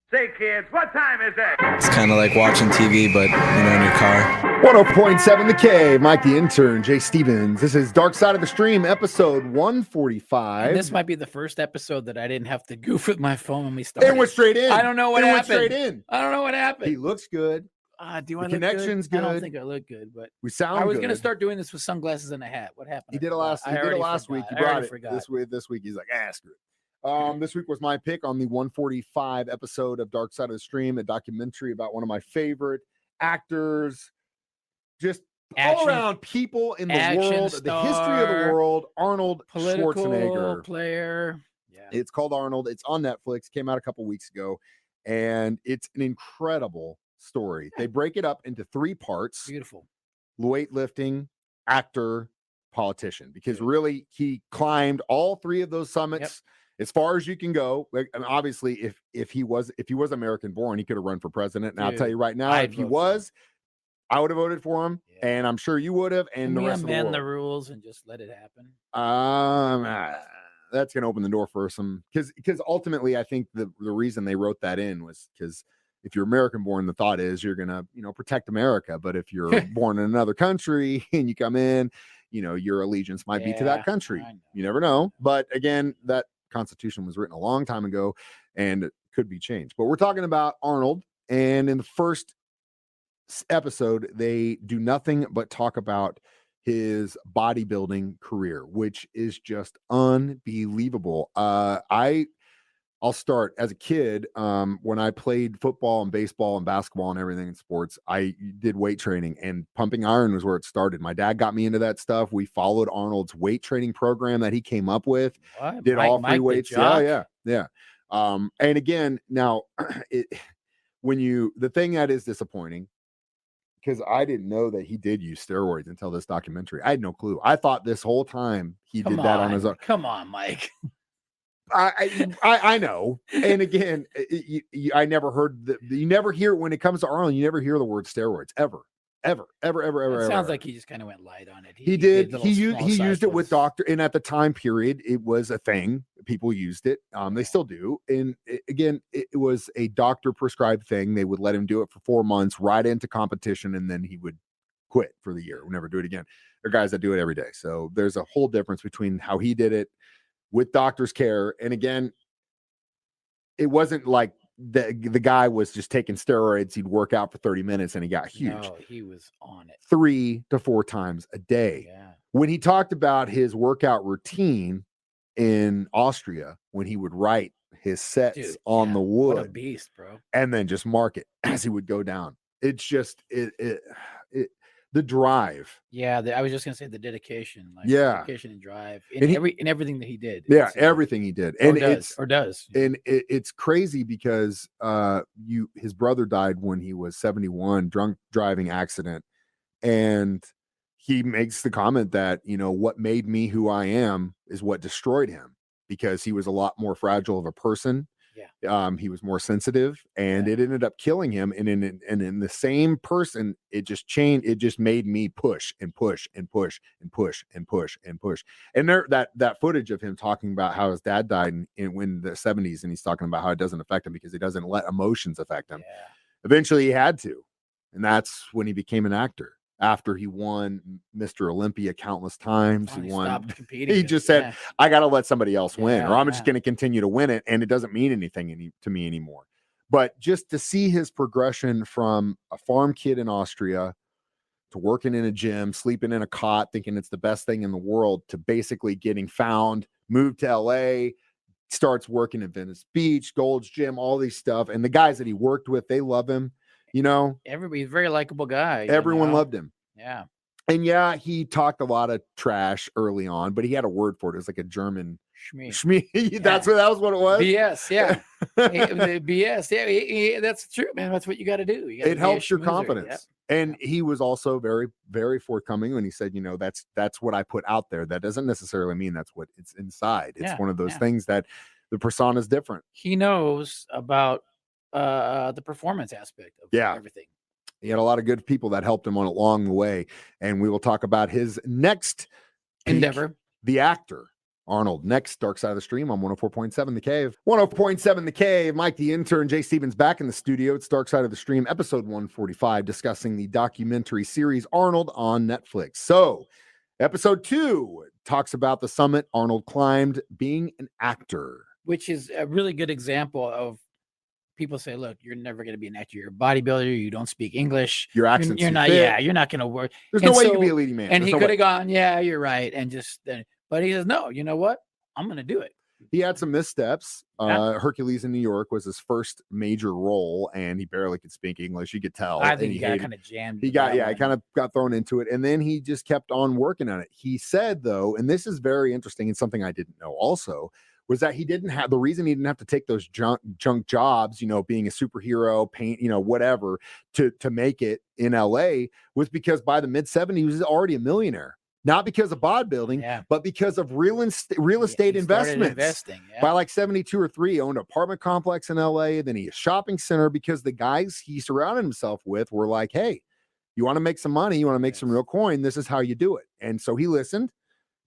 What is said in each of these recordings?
Say, kids, what time is it? It's kind of like watching TV, but, in your car. 100.7 The K, Mike the Intern, Jay Stevens. This is Dark Side of the Stream, episode 145. And this might be the first episode that I didn't have to goof with my phone when we started. It went straight in. I don't know what happened. Went straight in. I don't know what happened. He looks good. Do I look connection's good? I don't think I look good, but We sound I was good. going to start doing this with sunglasses and a hat. What happened? He did it last week. He brought it. Forgot. This week, he's like, screw it. This week was my pick on the 145 episode of Dark Side of the Stream, a documentary about one of my favorite actors, just all around people in the world, star, the history of the world, Arnold Schwarzenegger. Player. Yeah. It's called Arnold. It's on Netflix, came out a couple weeks ago, and it's an incredible story. They break it up into 3 parts. Beautiful. Weightlifting, actor, politician, because really he climbed all 3 of those summits. As far as you can go. Like, and obviously, if he was American born, he could have run for president. And I'll tell you right now, if he was, I would have voted for him, and I'm sure you would have. And the rest of the world. Amend the rules and just let it happen. That's going to open the door for some, because ultimately, I think the reason they wrote that in was because if you're American born, the thought is you're going to protect America. But if you're born in another country and you come in, your allegiance might be to that country. You never know. But again, that Constitution was written a long time ago and it could be changed. But we're talking about Arnold, and in the first episode they do nothing but talk about his bodybuilding career, which is just unbelievable. I'll start as a kid. When I played football and baseball and basketball and everything in sports, I did weight training, and pumping iron was where it started. My dad got me into that stuff. We followed Arnold's weight training program that he came up with. What? Did all 3 Mike weights. Yeah. And again, now the thing that is disappointing, because I didn't know that he did use steroids until this documentary. I had no clue. I thought this whole time he did that on his own. Come on, Mike. I know. And again, I never heard you never hear, when it comes to Arnold, you never hear the word steroids ever. It sounds like he just kind of went light on it. He did. He used it with doctor, and at the time period, it was a thing. People used it. They still do. And it was a doctor prescribed thing. They would let him do it for 4 months, right into competition, and then he would quit for the year. We'll never do it again. There are guys that do it every day. So there's a whole difference between how he did it with doctor's care. And again, it wasn't like the guy was just taking steroids. He'd work out for 30 minutes and he got huge. No, he was on it 3 to 4 times a day. Yeah. When he talked about his workout routine in Austria, when he would write his sets on the wood, what a beast, bro, and then just mark it as he would go down. It's just the drive. Yeah, I was just gonna say the dedication, dedication and drive in everything that he did. Yeah, everything he did, and does. And it's crazy because his brother died when he was 71, drunk driving accident, and he makes the comment that what made me who I am is what destroyed him, because he was a lot more fragile of a person. Yeah. He was more sensitive, and it ended up killing him. And in the same person, it just changed. It just made me push and push and push and push and push and push. And that footage of him talking about how his dad died in the 70s, and he's talking about how it doesn't affect him because he doesn't let emotions affect him. Yeah. Eventually, he had to, and that's when he became an actor. After he won Mr. Olympia countless times, he won. He just said, I got to let somebody else win, or I'm just going to continue to win it. And it doesn't mean anything to me anymore. But just to see his progression from a farm kid in Austria to working in a gym, sleeping in a cot, thinking it's the best thing in the world, to basically getting found, moved to LA, starts working at Venice Beach, Gold's Gym, all these stuff. And the guys that he worked with, they love him. Everybody's a very likable guy. Everyone loved him. Yeah. And he talked a lot of trash early on, but he had a word for it. It was like a German Shmee. That was what it was. BS. Yeah. BS. Yeah. That's true, man. That's what you got to do. It helps your confidence. Yep. And he was also very, very forthcoming when he said, that's what I put out there. That doesn't necessarily mean that's what it's inside. It's one of those things that the persona is different. He knows about the performance aspect of everything. He had a lot of good people that helped him along the way, and we will talk about his next endeavor, the actor. Arnold. Next, Dark Side of the Stream on 104.7 The Cave. 104.7 The Cave. Mike the Intern, Jay Stevens back in the studio. It's Dark Side of the Stream, episode 145, discussing the documentary series Arnold on Netflix. So, episode 2 talks about the summit Arnold climbed being an actor. Which is a really good example of people say, look, you're never going to be an actor. You're a bodybuilder. You don't speak English. Your accent's you're not, fit. yeah, you're not going to work. There's no way you can be a leading man. And There's he no could way. have gone, yeah, you're right. And just then, but he says, no, you know what? I'm going to do it. He had some missteps. Yeah. Hercules in New York was his first major role, and he barely could speak English. You could tell. I think he got kind of jammed. He kind of got thrown into it, and then he just kept on working on it. He said, though, and this is very interesting and something I didn't know also, was that he didn't have the reason he didn't have to take those junk jobs, being a superhero, paint, whatever, to make it in LA, was because by the mid-70s he was already a millionaire. Not because of bodybuilding, but because of real estate investments. By like 72 or 3, he owned an apartment complex in LA, then he a shopping center, because the guys he surrounded himself with were like, hey, you want to make some money, you want to make some real coin, this is how you do it. And so he listened,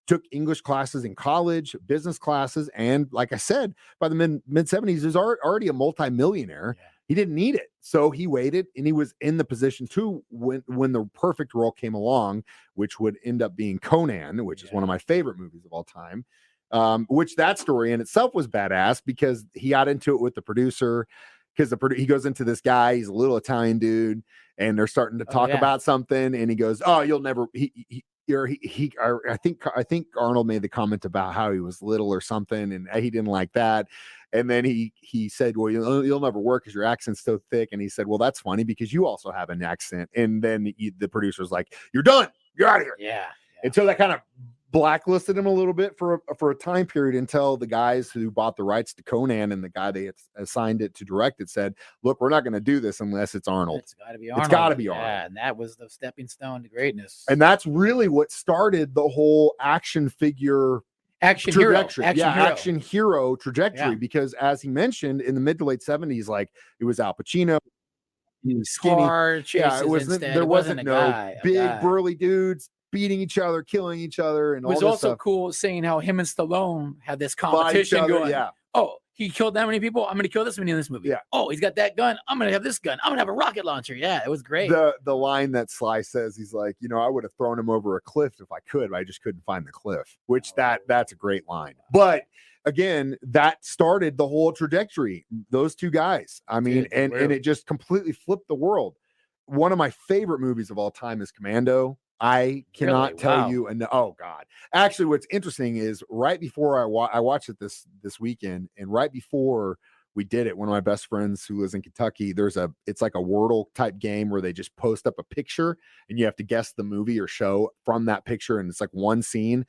took English classes in college, business classes, and like I said, by the mid-70s, he was already a multimillionaire. Yeah. He didn't need it. So he waited, and he was in the position too when the perfect role came along, which would end up being Conan, which is one of my favorite movies of all time. Which that story in itself was badass, because he got into it with the producer, because he goes into this guy, he's a little Italian dude, and they're starting to talk about something, and he goes, oh, you'll never, I think Arnold made the comment about how he was little or something, and he didn't like that. And then he said, well, you'll never work because your accent's so thick. And he said, well, that's funny because you also have an accent. And then the producer's like, you're done. You're out of here. Yeah. And so that kind of blacklisted him a little bit for a time period, until the guys who bought the rights to Conan and the guy they had assigned it to direct it said, look, we're not going to do this unless it's Arnold. It's got to be Arnold. It's got to be Arnold. Yeah, and that was the stepping stone to greatness. And that's really what started the whole action hero trajectory. Because as he mentioned, in the mid to late 70s, like, it was Al Pacino, he was skinny. There wasn't no big burly dudes beating each other, killing each other, and all this stuff. It was also cool seeing how him and Stallone had this competition going. Yeah. Oh, he killed that many people, I'm going to kill this many in this movie. Yeah. Oh, he's got that gun, I'm going to have this gun, I'm going to have a rocket launcher. Yeah, it was great. The line that Sly says, he's like, I would have thrown him over a cliff if I could, but I just couldn't find the cliff, which that's a great line. But again, that started the whole trajectory, those two guys. I mean, and it just completely flipped the world. One of my favorite movies of all time is Commando. I cannot tell you. And oh God, actually, what's interesting is right before I watched it this weekend, and right before we did it, one of my best friends who lives in Kentucky, it's like a Wordle type game where they just post up a picture and you have to guess the movie or show from that picture. And it's like one scene.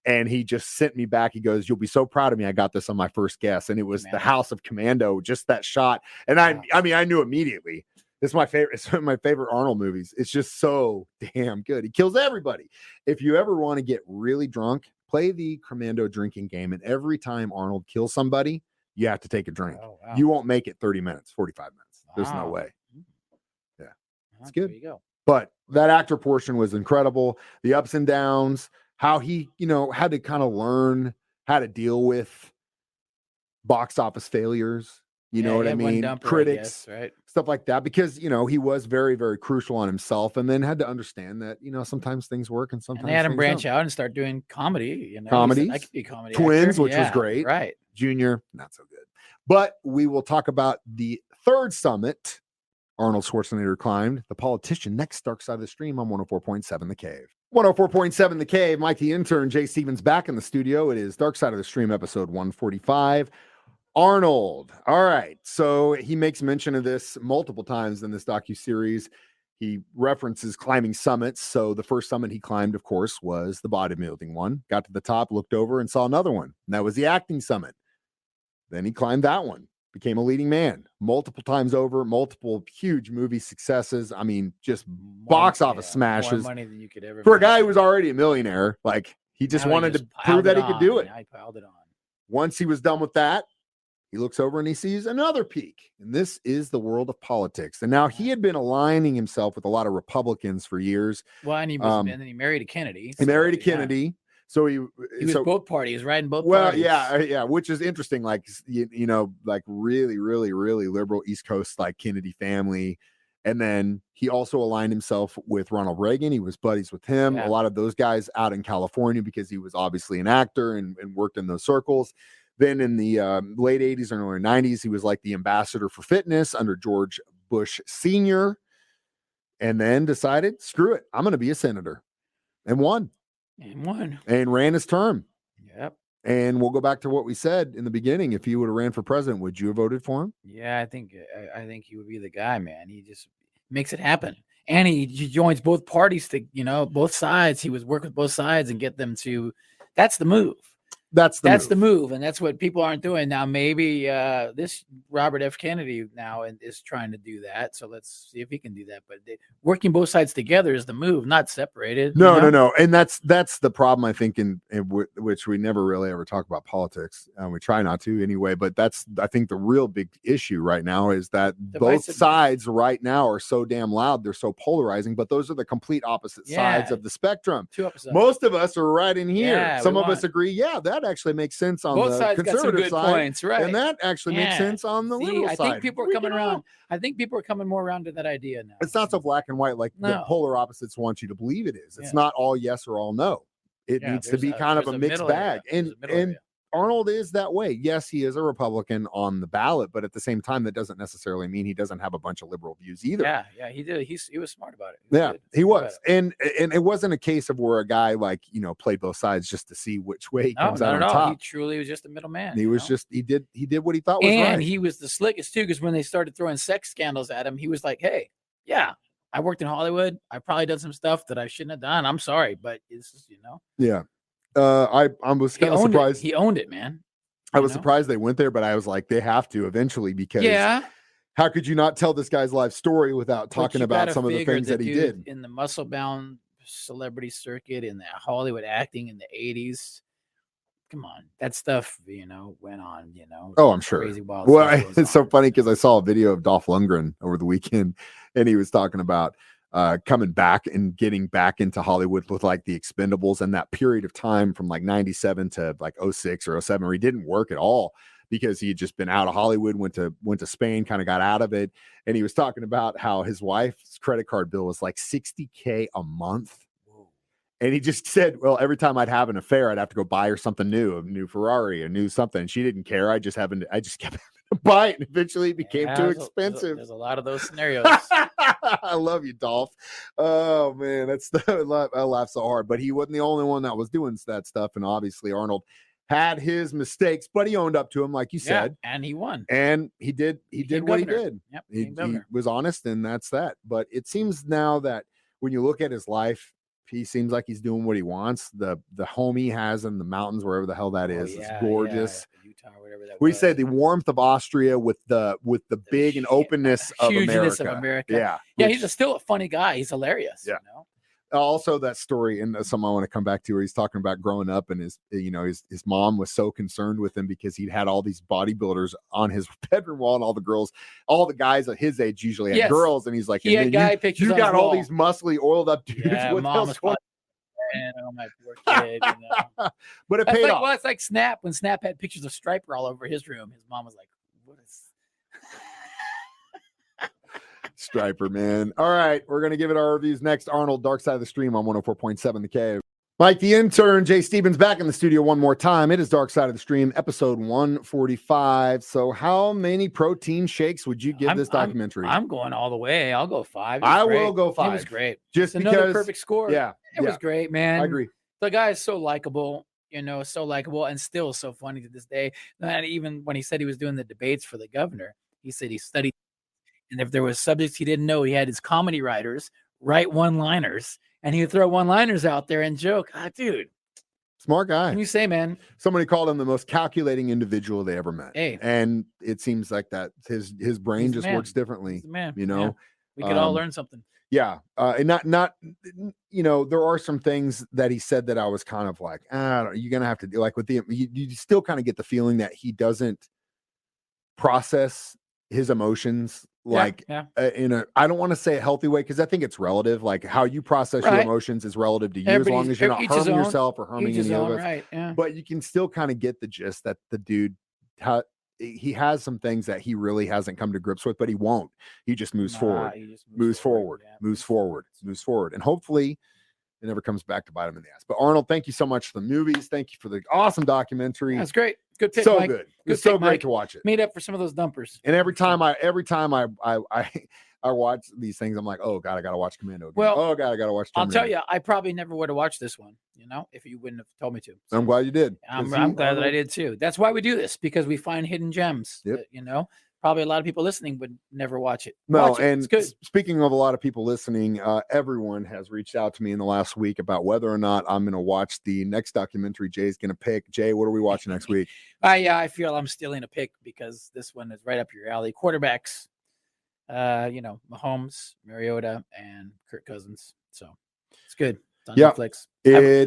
And he just sent me back. He goes, you'll be so proud of me. I got this on my first guess. And it was the House of Commando, just that shot. And I mean, I knew immediately. It's my favorite. It's one of my favorite Arnold movies. It's just so damn good. He kills everybody. If you ever want to get really drunk, play the Commando drinking game. And every time Arnold kills somebody, you have to take a drink. Oh, wow. You won't make it 30 minutes, 45 minutes. Wow. There's no way. Yeah. It's good. There you go. But that actor portion was incredible. The ups and downs, how he, had to kind of learn how to deal with box office failures. You know what I mean? Critics, right? Stuff like that, because, he was very, very crucial on himself, and then had to understand that, sometimes things work and sometimes they had him branch don't. out and start doing comedy. Comedies. I could be a comedy Twins, actor. which was great. Right. Junior, not so good. But we will talk about the third summit Arnold Schwarzenegger climbed, The Politician, next, Dark Side of the Stream on 104.7 The Cave. 104.7 The Cave. Mike the Intern, Jay Stevens back in the studio. It is Dark Side of the Stream, episode 145. Arnold. All right. So he makes mention of this multiple times in this docuseries. He references climbing summits. So the first summit he climbed, of course, was the bodybuilding one. Got to the top, looked over, and saw another one. And that was the acting summit. Then he climbed that one, became a leading man multiple times over, multiple huge movie successes. I mean, just box office smashes. More money than you could ever for a guy who was already a millionaire. Like, he just wanted to prove that he could do it. I piled it on. Once he was done with that, he looks over and he sees another peak. And this is the world of politics. And now he had been aligning himself with a lot of Republicans for years. Well, and he was, and then he married a Kennedy. He married a Kennedy. So he was both parties, right? In both well, parties. yeah, which is interesting. Like you know, like really, really, really liberal East Coast, like Kennedy family. And then he also aligned himself with Ronald Reagan. He was buddies with him. Yeah. A lot of those guys out in California because he was obviously an actor and worked in those circles. Then in the late 80s and early 90s, he was like the ambassador for fitness under George Bush Sr. And then decided, screw it, I'm going to be a senator. And won. And ran his term. Yep. And we'll go back to what we said in the beginning. If he would have ran for president, would you have voted for him? Yeah, I think he would be the guy, man. He just makes it happen. And he joins both parties to, both sides. He was work with both sides and get them to, that's the move. That's the move, and that's what people aren't doing now. Maybe this Robert F. Kennedy now is trying to do that. So let's see if he can do that. But working both sides together is the move, not separated. No. And that's the problem, I think, in which we never really ever talk about politics. We try not to anyway. But that's, I think, the real big issue right now is that both sides right now are so damn loud. They're so polarizing. But those are the complete opposite sides of the spectrum. Most of us are right in here. Yeah, some of us agree. Yeah, that actually makes sense on both the sides conservative got some good side, points, right? And that actually makes sense on the liberal side. I think people are coming around. I think people are coming more around to that idea now. It's not so black and white like the polar opposites want you to believe it is. It's not all yes or all no. It needs to be kind of a mixed bag. And Arnold is that way. Yes, he is a Republican on the ballot, but at the same time, that doesn't necessarily mean he doesn't have a bunch of liberal views either. Yeah, he did. He was smart about it. He was. And it wasn't a case of where a guy played both sides just to see which way he comes out on top. He truly was just a middleman. He was just he did what he thought was right. And he was the slickest too, because when they started throwing sex scandals at him, he was like, "Hey, yeah, I worked in Hollywood. I probably done some stuff that I shouldn't have done. I'm sorry, but it's just, Yeah. I was kind of surprised. He owned it, man. I was surprised they went there, but I was like, they have to eventually, because how could you not tell this guy's life story without talking about some of the things that he did in the muscle-bound celebrity circuit, in the Hollywood acting in the 80s? Come on, that stuff, went on, Oh, I'm sure. Crazy wild it's so funny because I saw a video of Dolph Lundgren over the weekend, and he was talking about coming back and getting back into Hollywood with like the Expendables, and that period of time from like 97 to like 06 or 07 where he didn't work at all because he had just been out of Hollywood, went to Spain, kind of got out of it. And he was talking about how his wife's credit card bill was like $60K a month. And he just said, well, every time I'd have an affair, I'd have to go buy her something new, a new Ferrari, a new something. She didn't care. I just kept having to buy it, and eventually it became too expensive. There's a lot of those scenarios. I love you, Dolph. Oh man, I laugh so hard. But he wasn't the only one that was doing that stuff, and obviously Arnold had his mistakes, but he owned up to him, like you said, and he won. And he did what he did. Yep, he was honest, and that's that. But it seems now that when you look at his life, he seems like he's doing what he wants. The home he has in the mountains, wherever the hell that is, it's gorgeous. Utah, whatever that we said the warmth of Austria with the big and openness of America. Yeah, he's still a funny guy. He's hilarious. Yeah. Also, that story, and something I want to come back to, where he's talking about growing up, and his mom was so concerned with him because he'd had all these bodybuilders on his bedroom wall, and all the guys at his age usually had girls, and he's like, he had guy pictures. You got all these muscly, oiled up dudes. Yeah, what mom was my poor kid. But it paid off. Well, it's like Snap. When Snap had pictures of Stryper all over his room, his mom was like, "What is?" Stryper, man. All right, we're going to give it our reviews next. Arnold, Dark Side of the Stream on 104.7 The Cave. Mike, the intern, Jay Stevens, back in the studio one more time. It is Dark Side of the Stream, episode 145. So how many protein shakes would you give this documentary? I'm going all the way. I'll go 5. I will go 5. It was great. Just another perfect score. Yeah. It was great, man. I agree. The guy is so likable. So likable, and still so funny to this day. And even when he said he was doing the debates for the governor, he said he studied. And if there was subjects he didn't know, he had his comedy writers write one-liners, and he would throw one-liners out there and joke. Dude. Smart guy. What can you say, man? Somebody called him the most calculating individual they ever met. Hey. And it seems like that his brain just works differently. He's the man. Yeah. We could all learn something. Yeah. And not there are some things that he said that I was kind of like, you're going to have to do, like with you still kind of get the feeling that he doesn't process his emotions, like yeah. in a, I don't want to say a healthy way, because I think it's relative. Like how you process your Right. emotions is relative to you, as long as you're not Each his harming own, yourself or harming each his any of own, us. right? Yeah. But you can still kind of get the gist that the dude, he has some things that he really hasn't come to grips with, but he won't. He just moves forward, He just moves forward, yeah, moves forward, moves forward, and hopefully it never comes back to bite him in the ass. But Arnold, thank you so much for the movies. Thank you for the awesome documentary. That's great. Good pick, So Mike. good. Good It's so pick, great Mike. to watch it. Made up for some of those dumpers. And every time I watch these things, I'm like, oh God, I gotta watch Commando again. Well, oh God, I gotta watch I'll Terminator. tell you, I probably never would have watched this one, if you wouldn't have told me to. So I'm glad you did. I'm glad that I did too. That's why we do this, because we find hidden gems. Yep. That, probably a lot of people listening would never watch it. No, Watch it. and It's good. Speaking of a lot of people listening, everyone has reached out to me in the last week about whether or not I'm going to watch the next documentary Jay's going to pick. Jay, what are we watching next week? I feel I'm stealing a pick because this one is right up your alley. Quarterbacks, Mahomes, Mariota, and Kirk Cousins. So it's good. It's on Netflix.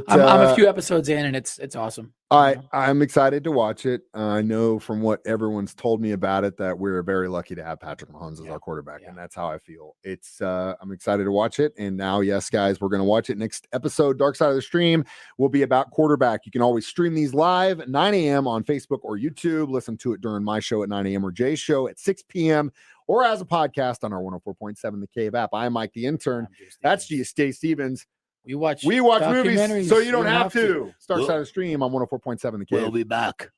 I'm a few episodes in, and it's awesome. I'm excited to watch it. I know from what everyone's told me about it that we're very lucky to have Patrick Mahomes as our quarterback, and that's how I feel. I'm excited to watch it. And now, yes, guys, we're going to watch it. Next episode, Dark Side of the Stream, will be about quarterback. You can always stream these live at 9 a.m. on Facebook or YouTube. Listen to it during my show at 9 a.m. or Jay's show at 6 p.m. or as a podcast on our 104.7 The Cave app. I'm Mike the Intern. That's Jay Stevens. We watch movies so you don't have to. Dark Side of the Stream on 104.7 The Cave. We'll be back.